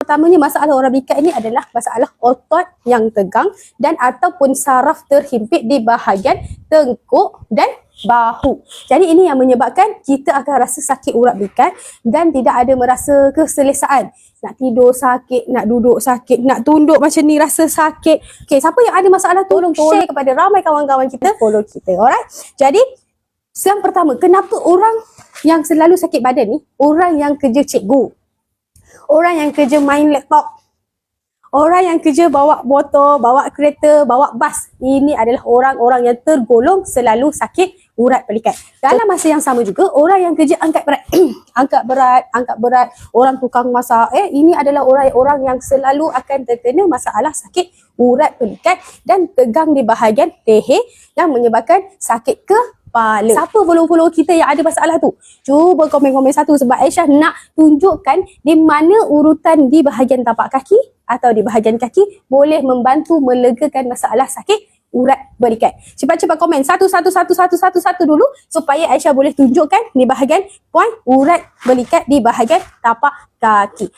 Pertamanya masalah orang berikat ini adalah masalah otot yang tegang dan ataupun saraf terhimpit di bahagian tengkuk dan bahu. Jadi ini yang menyebabkan kita akan rasa sakit urat berikat dan tidak ada merasa keselesaan. Nak tidur sakit, nak duduk sakit, nak tunduk macam ni rasa sakit. Okey, siapa yang ada masalah tolong share kepada ramai kawan-kawan kita, follow kita. Alright. Jadi yang pertama, kenapa orang yang selalu sakit badan ni, orang yang kerja cikgu, orang yang kerja main laptop, orang yang kerja bawa motor, bawa kereta, bawa bas, ini adalah orang-orang yang tergolong selalu sakit urat berikat. Dalam masa yang sama juga, orang yang kerja angkat berat, angkat berat, orang tukang masak, ini adalah orang-orang yang selalu akan terkena masalah sakit urat berikat dan tegang di bahagian leher yang menyebabkan sakit kepala. Siapa follow-follow kita yang ada masalah tu? Cuba komen-komen satu sebab Aisyah nak tunjukkan di mana urutan di bahagian tapak kaki atau di bahagian kaki boleh membantu melegakan masalah sakit urat berikat. Cepat-cepat komen satu dulu supaya Aisyah boleh tunjukkan di bahagian poin urat berikat di bahagian tapak kaki.